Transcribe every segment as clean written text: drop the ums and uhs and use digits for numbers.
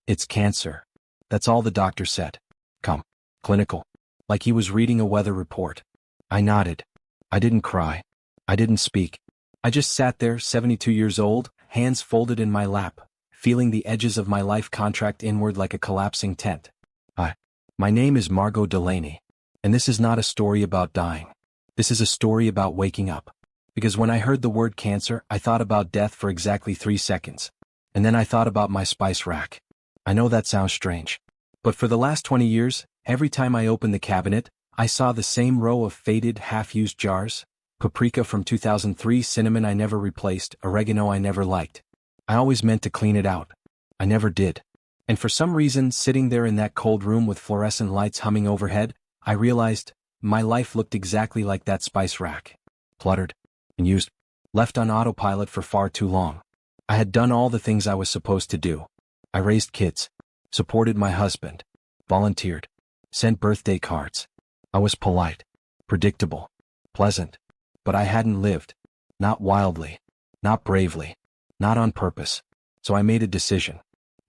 It's cancer. That's all the doctor said. Come. Clinical. Like he was reading a weather report. I nodded. I didn't cry. I didn't speak. I just sat there, 72 years old, hands folded in my lap, feeling the edges of my life contract inward like a collapsing tent. My name is Margot Delaney. And this is not a story about dying. This is a story about waking up. Because when I heard the word cancer, I thought about death for exactly 3 seconds. And then I thought about my spice rack. I know that sounds strange. But for the last 20 years, every time I opened the cabinet, I saw the same row of faded, half-used jars. Paprika from 2003, cinnamon I never replaced, oregano I never liked. I always meant to clean it out. I never did. And for some reason, sitting there in that cold room with fluorescent lights humming overhead, I realized my life looked exactly like that spice rack. Cluttered and used, left on autopilot for far too long. I had done all the things I was supposed to do. I raised kids, supported my husband, volunteered, sent birthday cards. I was polite, predictable, pleasant, but I hadn't lived. Not wildly, not bravely, not on purpose. So I made a decision.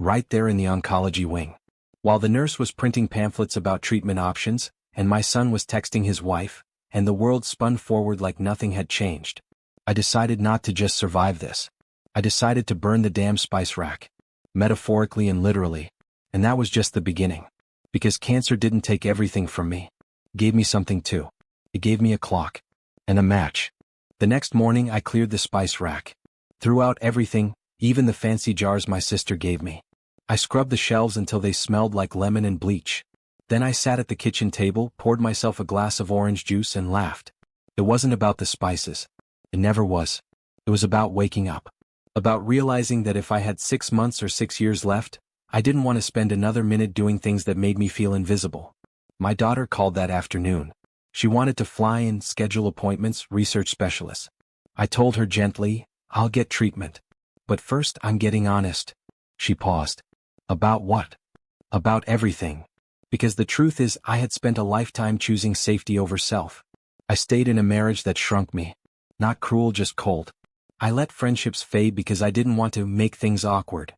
Right there in the oncology wing. While the nurse was printing pamphlets about treatment options, and my son was texting his wife, and the world spun forward like nothing had changed, I decided not to just survive this. I decided to burn the damn spice rack. Metaphorically and literally. And that was just the beginning. Because cancer didn't take everything from me. It gave me something too. It gave me a clock. And a match. The next morning I cleared the spice rack. Threw out everything, even the fancy jars my sister gave me. I scrubbed the shelves until they smelled like lemon and bleach. Then I sat at the kitchen table, poured myself a glass of orange juice and laughed. It wasn't about the spices. It never was. It was about waking up. About realizing that if I had 6 months or 6 years left, I didn't want to spend another minute doing things that made me feel invisible. My daughter called that afternoon. She wanted to fly in, schedule appointments, research specialists. I told her gently, I'll get treatment. But first I'm getting honest. She paused. About what? About everything. Because the truth is I had spent a lifetime choosing safety over self. I stayed in a marriage that shrunk me. Not cruel, just cold. I let friendships fade because I didn't want to make things awkward.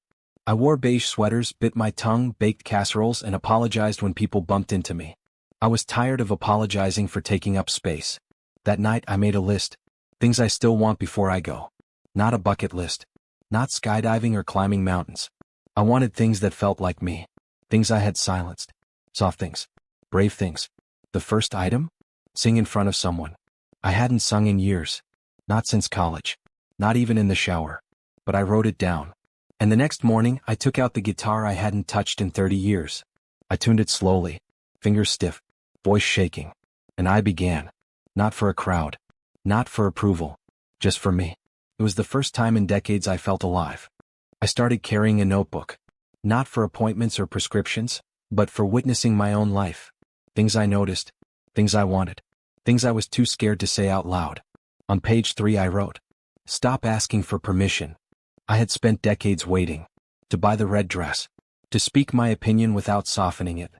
I wore beige sweaters, bit my tongue, baked casseroles, and apologized when people bumped into me. I was tired of apologizing for taking up space. That night I made a list. Things I still want before I go. Not a bucket list. Not skydiving or climbing mountains. I wanted things that felt like me. Things I had silenced. Soft things. Brave things. The first item? Sing in front of someone. I hadn't sung in years. Not since college. Not even in the shower. But I wrote it down. And the next morning, I took out the guitar I hadn't touched in 30 years. I tuned it slowly. Fingers stiff. Voice shaking. And I began. Not for a crowd. Not for approval. Just for me. It was the first time in decades I felt alive. I started carrying a notebook. Not for appointments or prescriptions, but for witnessing my own life. Things I noticed. Things I wanted. Things I was too scared to say out loud. On page 3 I wrote, "Stop asking for permission." I had spent decades waiting. To buy the red dress. To speak my opinion without softening it.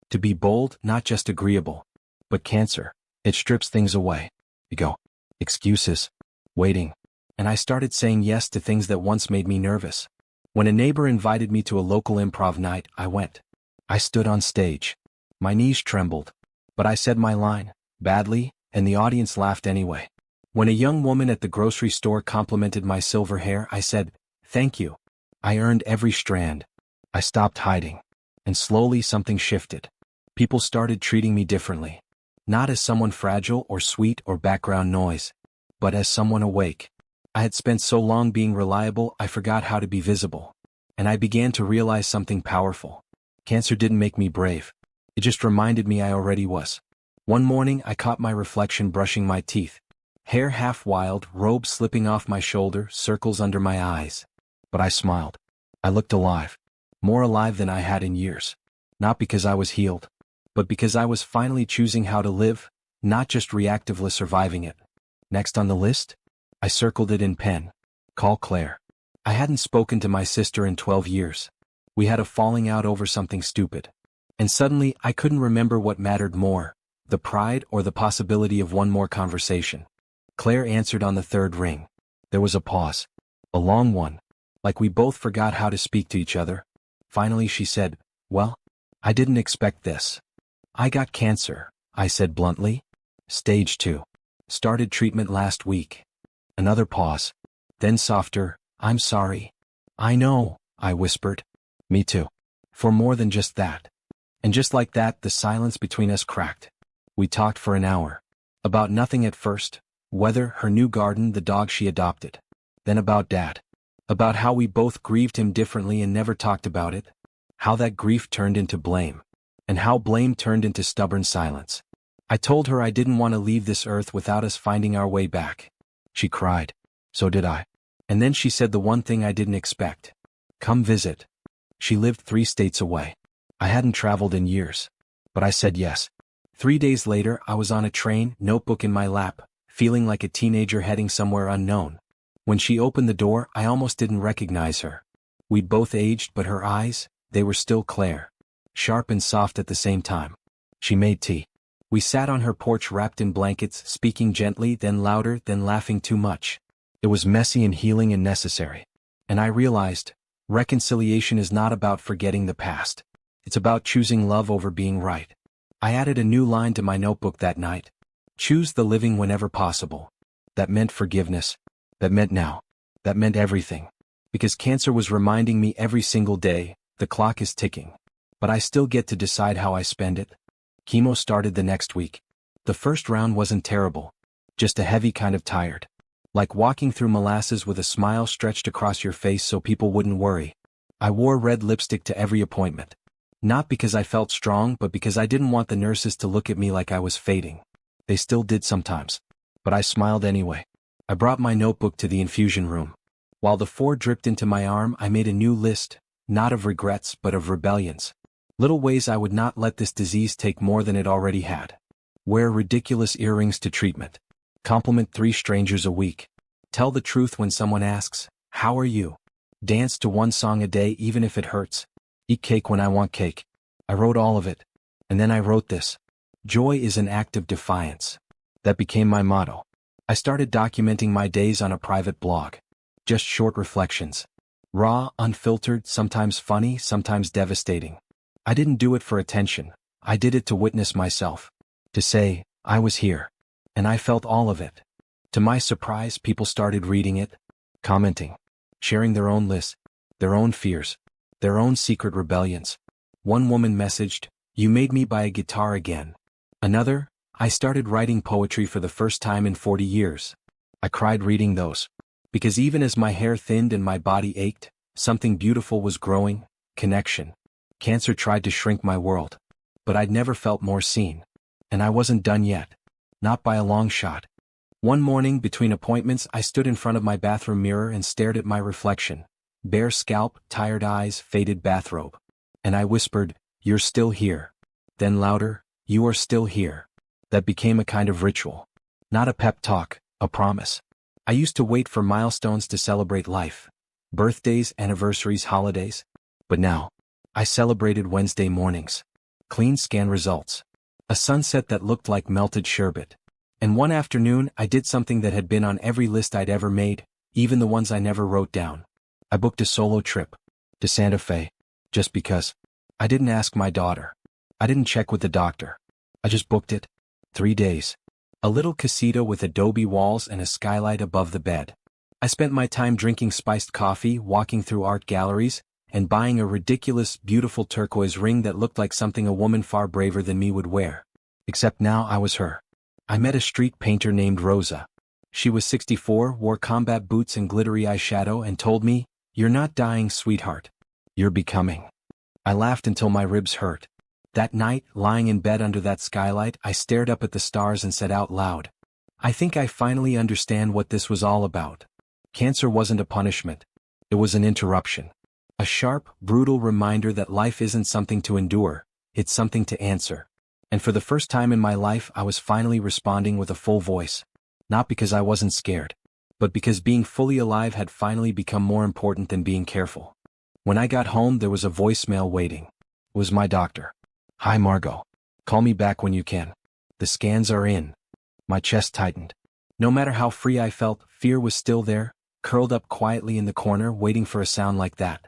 To be bold, not just agreeable. But cancer, it strips things away. Ego. Excuses. Waiting. And I started saying yes to things that once made me nervous. When a neighbor invited me to a local improv night, I went. I stood on stage. My knees trembled. But I said my line, badly, and the audience laughed anyway. When a young woman at the grocery store complimented my silver hair, I said, "Thank you." I earned every strand. I stopped hiding. And slowly something shifted. People started treating me differently. Not as someone fragile or sweet or background noise, but as someone awake. I had spent so long being reliable, I forgot how to be visible. And I began to realize something powerful. Cancer didn't make me brave. It just reminded me I already was. One morning, I caught my reflection brushing my teeth. Hair half wild, robe slipping off my shoulder, circles under my eyes. But I smiled. I looked alive. More alive than I had in years. Not because I was healed, but because I was finally choosing how to live, not just reactively surviving it. Next on the list? I circled it in pen. Call Claire. I hadn't spoken to my sister in 12 years. We had a falling out over something stupid. And suddenly, I couldn't remember what mattered more, the pride or the possibility of one more conversation. Claire answered on the third ring. There was a pause. A long one. Like we both forgot how to speak to each other. Finally she said, "Well, I didn't expect this. I got cancer," I said bluntly. "Stage 2. Started treatment last week." Another pause. Then softer, "I'm sorry." "I know," I whispered. "Me too. For more than just that." And just like that, the silence between us cracked. We talked for an hour. About nothing at first. Weather, her new garden, the dog she adopted. Then about Dad. About how we both grieved him differently and never talked about it. How that grief turned into blame. And how blame turned into stubborn silence. I told her I didn't want to leave this earth without us finding our way back. She cried. So did I. And then she said the one thing I didn't expect. "Come visit." She lived 3 states away. I hadn't traveled in years. But I said yes. 3 days later, I was on a train, notebook in my lap, feeling like a teenager heading somewhere unknown. When she opened the door, I almost didn't recognize her. We'd both aged, but her eyes, they were still Claire. Sharp and soft at the same time. She made tea. We sat on her porch wrapped in blankets, speaking gently, then louder, then laughing too much. It was messy and healing and necessary. And I realized, reconciliation is not about forgetting the past. It's about choosing love over being right. I added a new line to my notebook that night. Choose the living whenever possible. That meant forgiveness. That meant now. That meant everything. Because cancer was reminding me every single day, the clock is ticking. But I still get to decide how I spend it. Chemo started the next week. The first round wasn't terrible. Just a heavy kind of tired. Like walking through molasses with a smile stretched across your face so people wouldn't worry. I wore red lipstick to every appointment. Not because I felt strong, but because I didn't want the nurses to look at me like I was fading. They still did sometimes. But I smiled anyway. I brought my notebook to the infusion room. While the 4 dripped into my arm, I made a new list, not of regrets but of rebellions. Little ways I would not let this disease take more than it already had. Wear ridiculous earrings to treatment. Compliment 3 strangers a week. Tell the truth when someone asks, "How are you?" Dance to 1 song a day even if it hurts. Eat cake when I want cake. I wrote all of it. And then I wrote this. Joy is an act of defiance. That became my motto. I started documenting my days on a private blog. Just short reflections. Raw, unfiltered, sometimes funny, sometimes devastating. I didn't do it for attention. I did it to witness myself. To say, I was here. And I felt all of it. To my surprise, people started reading it, commenting, sharing their own lists, their own fears, their own secret rebellions. One woman messaged, "You made me buy a guitar again." Another, "I started writing poetry for the first time in 40 years. I cried reading those. Because even as my hair thinned and my body ached, something beautiful was growing, connection. Cancer tried to shrink my world. But I'd never felt more seen. And I wasn't done yet. Not by a long shot. One morning, between appointments, I stood in front of my bathroom mirror and stared at my reflection. Bare scalp, tired eyes, faded bathrobe. And I whispered, "You're still here." Then louder, "You are still here." That became a kind of ritual. Not a pep talk, a promise. I used to wait for milestones to celebrate life. Birthdays, anniversaries, holidays. But now, I celebrated Wednesday mornings. Clean scan results. A sunset that looked like melted sherbet. And one afternoon, I did something that had been on every list I'd ever made, even the ones I never wrote down. I booked a solo trip. To Santa Fe. Just because. I didn't ask my daughter. I didn't check with the doctor. I just booked it. 3 days. A little casita with adobe walls and a skylight above the bed. I spent my time drinking spiced coffee, walking through art galleries, and buying a ridiculous, beautiful turquoise ring that looked like something a woman far braver than me would wear. Except now I was her. I met a street painter named Rosa. She was 64, wore combat boots and glittery eyeshadow, and told me, "You're not dying, sweetheart. You're becoming." I laughed until my ribs hurt. That night, lying in bed under that skylight, I stared up at the stars and said out loud, "I think I finally understand what this was all about." Cancer wasn't a punishment. It was an interruption. A sharp, brutal reminder that life isn't something to endure, it's something to answer. And for the first time in my life, I was finally responding with a full voice. Not because I wasn't scared, but because being fully alive had finally become more important than being careful. When I got home, there was a voicemail waiting. It was my doctor. "Hi Margot. Call me back when you can. The scans are in." My chest tightened. No matter how free I felt, fear was still there, curled up quietly in the corner, waiting for a sound like that.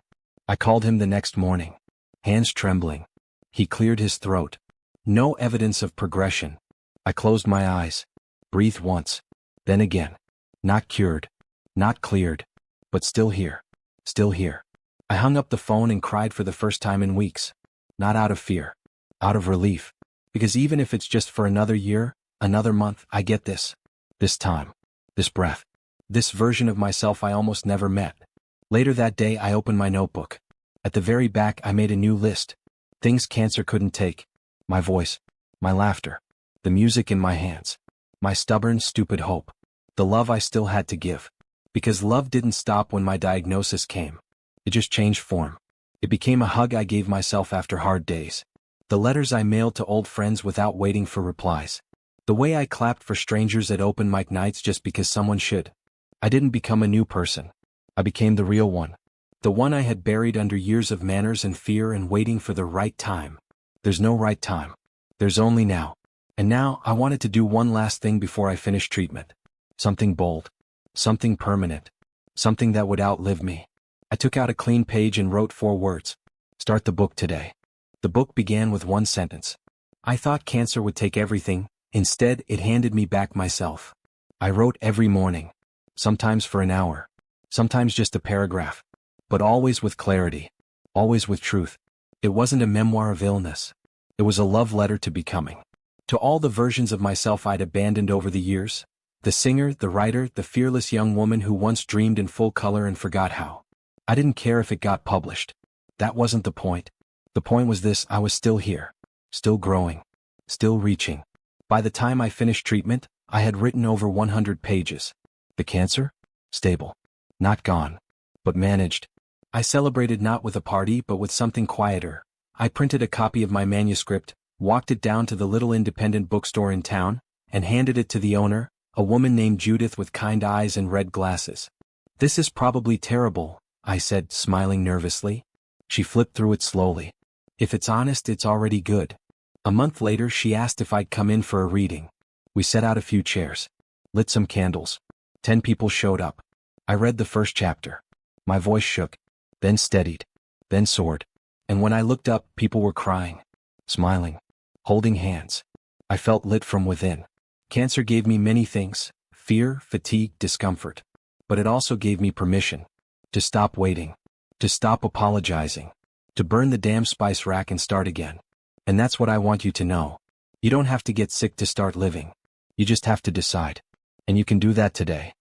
I called him the next morning. Hands trembling. He cleared his throat. No evidence of progression. I closed my eyes. Breathed once. Then again. Not cured. Not cleared. But still here. Still here. I hung up the phone and cried for the first time in weeks. Not out of fear. Out of relief. Because even if it's just for another year, another month, I get this. This time. This breath. This version of myself I almost never met. Later that day I opened my notebook. At the very back I made a new list. Things cancer couldn't take. My voice. My laughter. The music in my hands. My stubborn, stupid hope. The love I still had to give. Because love didn't stop when my diagnosis came. It just changed form. It became a hug I gave myself after hard days. The letters I mailed to old friends without waiting for replies. The way I clapped for strangers at open mic nights just because someone should. I didn't become a new person. I became the real one. The one I had buried under years of manners and fear and waiting for the right time. There's no right time. There's only now. And now I wanted to do one last thing before I finished treatment. Something bold. Something permanent. Something that would outlive me. I took out a clean page and wrote 4 words. Start the book today. The book began with one sentence. I thought cancer would take everything. Instead, it handed me back myself. I wrote every morning. Sometimes for an hour. Sometimes just a paragraph. But always with clarity. Always with truth. It wasn't a memoir of illness. It was a love letter to becoming. To all the versions of myself I'd abandoned over the years. The singer, the writer, the fearless young woman who once dreamed in full color and forgot how. I didn't care if it got published. That wasn't the point. The point was this: I was still here. Still growing. Still reaching. By the time I finished treatment, I had written over 100 pages. The cancer? Stable. Not gone. But managed. I celebrated not with a party but with something quieter. I printed a copy of my manuscript, walked it down to the little independent bookstore in town, and handed it to the owner, a woman named Judith with kind eyes and red glasses. This is probably terrible, I said, smiling nervously. She flipped through it slowly. If it's honest, it's already good. A month later she asked if I'd come in for a reading. We set out a few chairs. Lit some candles. 10 people showed up. I read the first chapter. My voice shook. Then steadied. Then soared. And when I looked up, people were crying. Smiling. Holding hands. I felt lit from within. Cancer gave me many things. Fear, fatigue, discomfort. But it also gave me permission. To stop waiting. To stop apologizing. To burn the damn spice rack and start again. And that's what I want you to know. You don't have to get sick to start living. You just have to decide. And you can do that today.